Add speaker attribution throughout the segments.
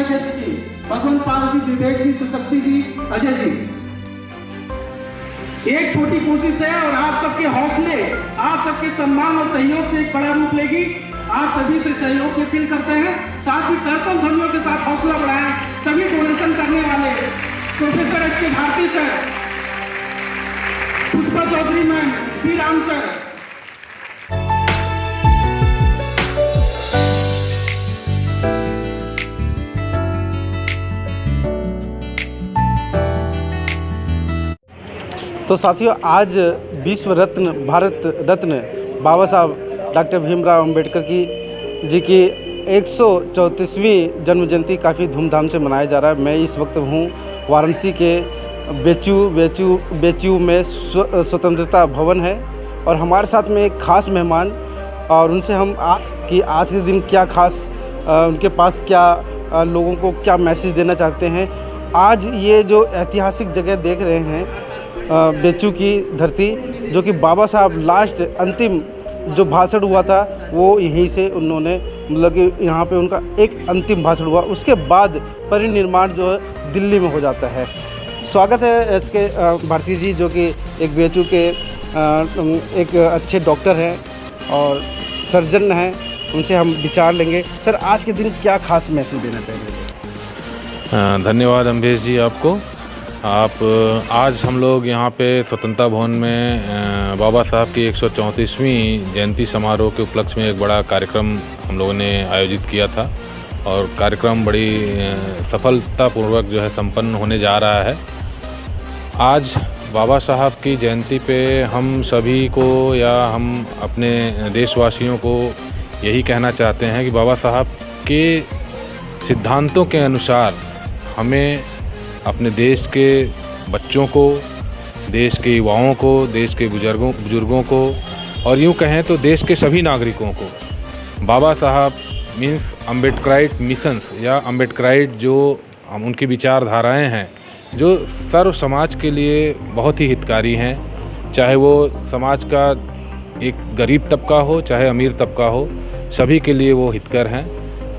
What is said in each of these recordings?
Speaker 1: Guest की भगवंत पाल जी, विवेक जी, सुशक्ति जी, अजय जी। एक छोटी कोशिश है और आप सबके हौसले, आप सबके सम्मान और सहयोग से एक बड़ा रूप लेगी। आप सभी से सहयोग की अपील करते हैं, साथ ही करतल ध्वनियों के साथ हौसला बढ़ाएं। सभी डोनेशन करने वाले professor S K Bharti sir, Pushpa Chaudhary ma'am, P Ram sir.
Speaker 2: तो साथियों, आज विश्व रत्न, भारत रत्न बाबा साहब डॉक्टर भीमराव अंबेडकर जी की 134वीं जन्म जयंती काफ़ी धूमधाम से मनाया जा रहा है। मैं इस वक्त हूँ वाराणसी के बेचू में स्वतंत्रता भवन है और हमारे साथ में एक ख़ास मेहमान, और उनसे हम आज के दिन क्या ख़ास उनके पास क्या लोगों को क्या मैसेज देना चाहते हैं। आज ये जो ऐतिहासिक जगह देख रहे हैं, बेचू की धरती, जो कि बाबा साहब लास्ट अंतिम जो भाषण हुआ था वो यहीं से उन्होंने, मतलब कि यहाँ पे उनका एक अंतिम भाषण हुआ, उसके बाद परिनिर्माण जो है दिल्ली में हो जाता है। स्वागत है एस के भारती जी, जो कि एक बेचू के एक अच्छे डॉक्टर हैं और सर्जन हैं। उनसे हम विचार लेंगे। सर, आज के दिन क्या खास मैसेज देना चाहेंगे?
Speaker 3: धन्यवाद अम्बेश जी आपको। आज हम लोग यहाँ पे स्वतंत्रता भवन में बाबा साहब की 134वीं जयंती समारोह के उपलक्ष्य में एक बड़ा कार्यक्रम हम लोगों ने आयोजित किया था और कार्यक्रम बड़ी सफलतापूर्वक जो है संपन्न होने जा रहा है। आज बाबा साहब की जयंती पे हम सभी को या हम अपने देशवासियों को यही कहना चाहते हैं कि बाबा साहब के सिद्धांतों के अनुसार हमें अपने देश के बच्चों को, देश के युवाओं को, देश के बुजुर्गों को और यूँ कहें तो देश के सभी नागरिकों को बाबा साहब मीन्स अम्बेडकराइट मिशंस या अम्बेडकराइट जो उनकी विचारधाराएं हैं, जो सर्व समाज के लिए बहुत ही हितकारी हैं। चाहे वो समाज का एक गरीब तबका हो, चाहे अमीर तबका हो, सभी के लिए वो हितकर हैं।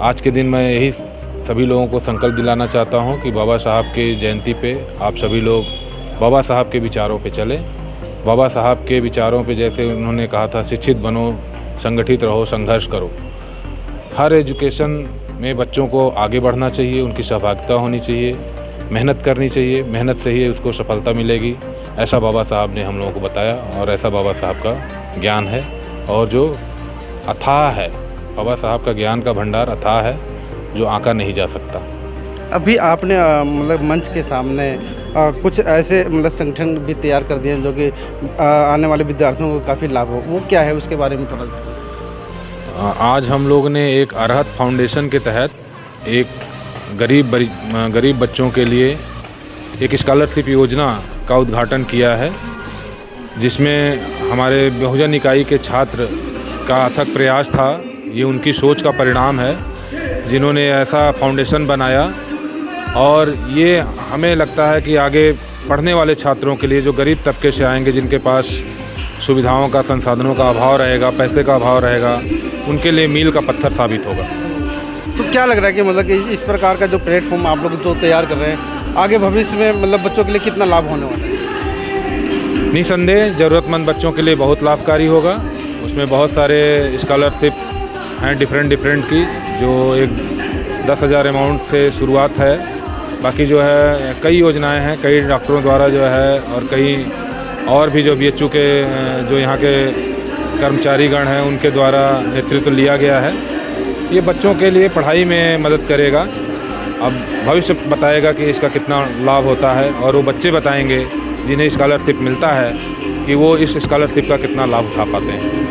Speaker 3: आज के दिन मैं यही सभी लोगों को संकल्प दिलाना चाहता हूं कि बाबा साहब के जयंती पे आप सभी लोग बाबा साहब के विचारों पे चलें। बाबा साहब के विचारों पे, जैसे उन्होंने कहा था, शिक्षित बनो, संगठित रहो, संघर्ष करो। हर एजुकेशन में बच्चों को आगे बढ़ना चाहिए, उनकी सहभागिता होनी चाहिए, मेहनत करनी चाहिए, मेहनत से ही उसको सफलता मिलेगी। ऐसा बाबा साहब ने हम लोगों को बताया और ऐसा बाबा साहब का ज्ञान है और जो अथाह है, बाबा साहब का ज्ञान का भंडार अथाह है जो आंका नहीं जा सकता।
Speaker 2: अभी आपने मतलब मंच के सामने कुछ ऐसे मतलब संगठन भी तैयार कर दिए हैं जो कि आने वाले विद्यार्थियों को काफ़ी लाभ हो, वो क्या है उसके बारे में थोड़ा?
Speaker 3: आज हम लोग ने एक अरहत फाउंडेशन के तहत एक गरीब बच्चों के लिए एक स्कॉलरशिप योजना का उद्घाटन किया है, जिसमें हमारे बहुजन इकाई के छात्र का अथक प्रयास था। ये उनकी सोच का परिणाम है जिन्होंने ऐसा फाउंडेशन बनाया और ये हमें लगता है कि आगे पढ़ने वाले छात्रों के लिए, जो गरीब तबके से आएंगे, जिनके पास सुविधाओं का, संसाधनों का अभाव रहेगा, पैसे का अभाव रहेगा, उनके लिए मील का पत्थर साबित होगा।
Speaker 2: तो क्या लग रहा है कि मतलब कि इस प्रकार का जो प्लेटफॉर्म आप लोग जो तैयार कर रहे हैं, आगे भविष्य में मतलब बच्चों के लिए कितना लाभ होने वाला है?
Speaker 3: निसंदेह ज़रूरतमंद बच्चों के लिए बहुत लाभकारी होगा। उसमें बहुत सारे स्कॉलरशिप हैं डिफरेंट की, जो एक 10,000 अमाउंट से शुरुआत है। बाकी जो है कई योजनाएं हैं, कई डॉक्टरों द्वारा जो है और कई और भी जो BHU के जो यहाँ के कर्मचारीगण हैं उनके द्वारा नेतृत्व लिया गया है। ये बच्चों के लिए पढ़ाई में मदद करेगा। अब भविष्य बताएगा कि इसका कितना लाभ होता है और वो बच्चे बताएंगे जिन्हें स्कॉलरशिप मिलता है कि वो इस स्कॉलरशिप का कितना लाभ उठा पाते हैं।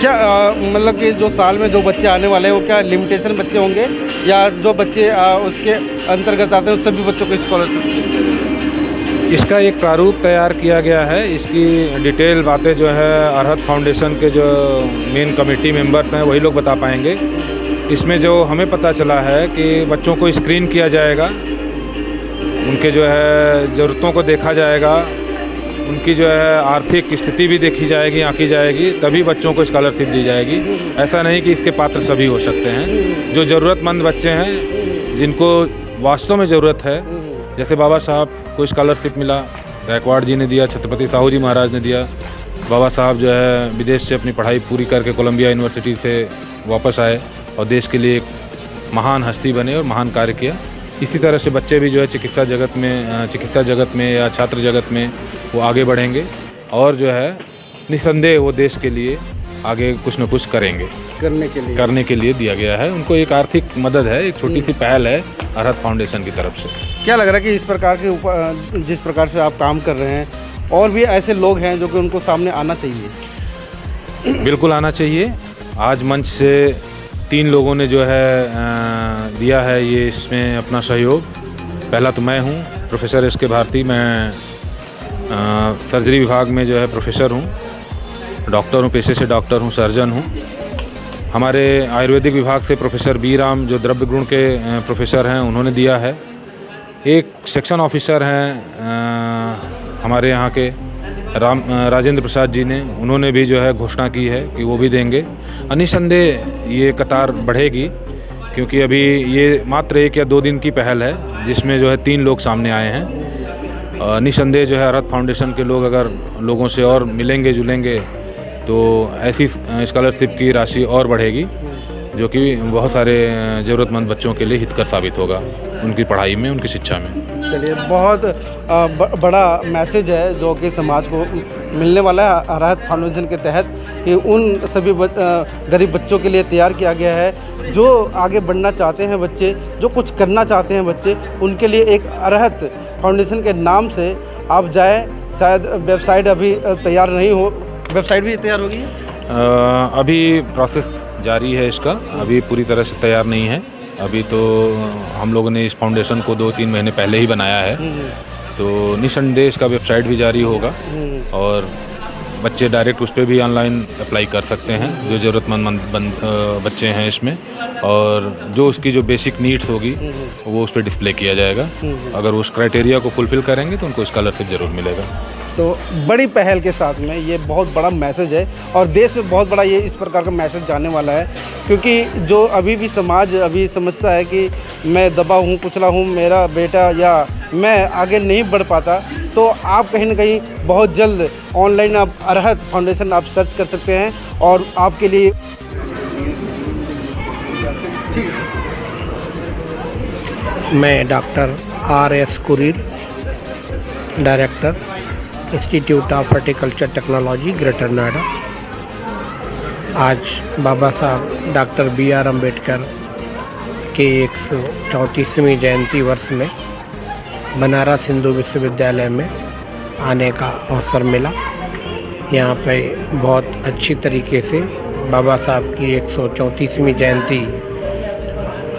Speaker 2: क्या मतलब कि जो साल में जो बच्चे आने वाले हैं वो क्या लिमिटेशन बच्चे होंगे या जो बच्चे उसके अंतर्गत आते हैं सभी बच्चों को स्कॉलरशिप?
Speaker 3: इसका एक प्रारूप तैयार किया गया है। इसकी डिटेल बातें जो है अरहत फाउंडेशन के जो मेन कमेटी मेंबर्स हैं वही लोग बता पाएंगे। इसमें जो हमें पता चला है कि बच्चों को स्क्रीन किया जाएगा, उनके जो है ज़रूरतों को देखा जाएगा, उनकी जो है आर्थिक स्थिति भी देखी जाएगी, आंकी जाएगी, तभी बच्चों को स्कॉलरशिप दी जाएगी। ऐसा नहीं कि इसके पात्र सभी हो सकते हैं। जो ज़रूरतमंद बच्चे हैं जिनको वास्तव में ज़रूरत है, जैसे बाबा साहब को स्कॉलरशिप मिला, गायकवाड़ जी ने दिया, छत्रपति साहू जी महाराज ने दिया। बाबा साहब जो है विदेश से अपनी पढ़ाई पूरी करके कोलंबिया यूनिवर्सिटी से वापस आए और देश के लिए एक महान हस्ती बने और महान कार्य किया। इसी तरह से बच्चे भी जो है चिकित्सा जगत में या छात्र जगत में वो आगे बढ़ेंगे और जो है निसंदेह वो देश के लिए आगे कुछ न कुछ करने के लिए दिया गया है। उनको एक आर्थिक मदद है, एक छोटी सी पहल है अरहत फाउंडेशन की तरफ से।
Speaker 2: क्या लग रहा है कि इस प्रकार के ऊपर जिस प्रकार से आप काम कर रहे हैं और भी ऐसे लोग हैं जो कि उनको सामने आना चाहिए?
Speaker 3: बिल्कुल आना चाहिए। आज मंच से 3 लोगों ने जो है दिया है ये इसमें अपना सहयोग। पहला तो मैं हूँ प्रोफेसर एस.के. भारती। मैं सर्जरी विभाग में जो है प्रोफेसर हूँ, डॉक्टर हूँ, पेशे से डॉक्टर हूँ, सर्जन हूँ। हमारे आयुर्वेदिक विभाग से प्रोफेसर बी राम जो द्रव्य गुण के प्रोफेसर हैं, उन्होंने दिया है। एक सेक्शन ऑफिसर हैं हमारे यहाँ के राजेंद्र प्रसाद जी ने, उन्होंने भी जो है घोषणा की है कि वो भी देंगे। निसंदेह ये कतार बढ़ेगी क्योंकि अभी ये मात्र 1 या 2 दिन की पहल है जिसमें जो है 3 लोग सामने आए हैं। निसंदेह जो है अरहत फाउंडेशन के लोग अगर लोगों से और मिलेंगे जुलेंगे तो ऐसी स्कॉलरशिप की राशि और बढ़ेगी जो कि बहुत सारे ज़रूरतमंद बच्चों के लिए हितकर साबित होगा उनकी पढ़ाई में, उनकी शिक्षा में।
Speaker 2: चलिए, बहुत बड़ा मैसेज है जो कि समाज को मिलने वाला है अरहत फाउंडेशन के तहत कि उन सभी गरीब बच्चों के लिए तैयार किया गया है जो आगे बढ़ना चाहते हैं बच्चे, जो कुछ करना चाहते हैं बच्चे, उनके लिए एक अरहत फाउंडेशन के नाम से आप जाएँ। शायद वेबसाइट अभी तैयार नहीं हो, वेबसाइट भी तैयार होगी?
Speaker 3: अभी प्रोसेस जारी है इसका, अभी पूरी तरह से तैयार नहीं है। अभी तो हम लोगों ने इस फाउंडेशन को 2-3 महीने पहले ही बनाया है, तो निसंदेह इसका वेबसाइट भी जारी होगा और बच्चे डायरेक्ट उस पर भी ऑनलाइन अप्लाई कर सकते हैं जो ज़रूरतमंद बच्चे हैं इसमें, और जो उसकी जो बेसिक नीड्स होगी वो उस पर डिस्प्ले किया जाएगा। अगर उस क्राइटेरिया को फुलफ़िल करेंगे तो उनको स्कॉलरशिप ज़रूर मिलेगा।
Speaker 2: तो बड़ी पहल के साथ में ये बहुत बड़ा मैसेज है और देश में बहुत बड़ा ये इस प्रकार का मैसेज जाने वाला है, क्योंकि जो अभी भी समाज अभी समझता है कि मैं दबा हूँ, कुचला हूँ, मेरा बेटा या मैं आगे नहीं बढ़ पाता, तो आप कहीं ना कहीं बहुत जल्द ऑनलाइन आप अरहत फाउंडेशन आप सर्च कर सकते हैं और आपके लिए
Speaker 4: मैं डॉक्टर R.S. कुरीर, director institute of horticulture technology, greater Noida. आज बाबा साहब डॉक्टर B.R. अम्बेडकर के 134वीं जयंती वर्ष में बनारस हिंदू विश्वविद्यालय में आने का अवसर मिला। यहाँ पे बहुत अच्छी तरीके से बाबा साहब की 134वीं जयंती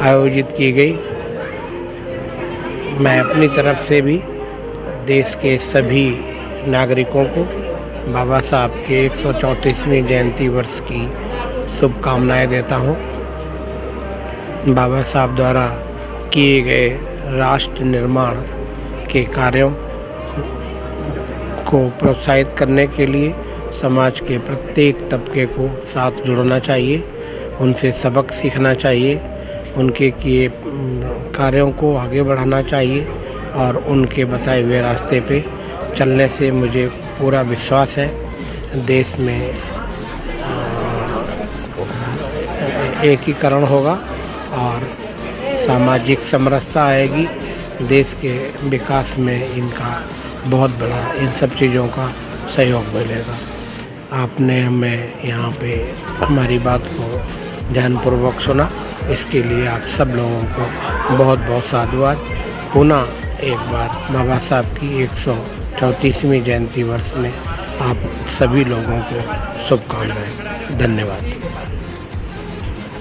Speaker 4: आयोजित की गई। मैं अपनी तरफ से भी देश के सभी नागरिकों को बाबा साहब के 134वीं जयंती वर्ष की शुभकामनाएं देता हूं। बाबा साहब द्वारा किए गए राष्ट्र निर्माण के कार्यों को प्रोत्साहित करने के लिए समाज के प्रत्येक तबके को साथ जुड़ना चाहिए, उनसे सबक सीखना चाहिए, उनके किए कार्यों को आगे बढ़ाना चाहिए और उनके बताए हुए रास्ते पे चलने से मुझे पूरा विश्वास है देश में एकीकरण होगा और सामाजिक समरसता आएगी। देश के विकास में इनका बहुत बड़ा, इन सब चीज़ों का सहयोग मिलेगा। आपने हमें यहाँ पे हमारी बात को ध्यानपूर्वक सुना, इसके लिए आप सब लोगों को बहुत बहुत साधुवाद। पुनः एक बार बाबा साहब की 134वीं जयंती वर्ष में आप सभी लोगों को शुभकामनाएं। धन्यवाद।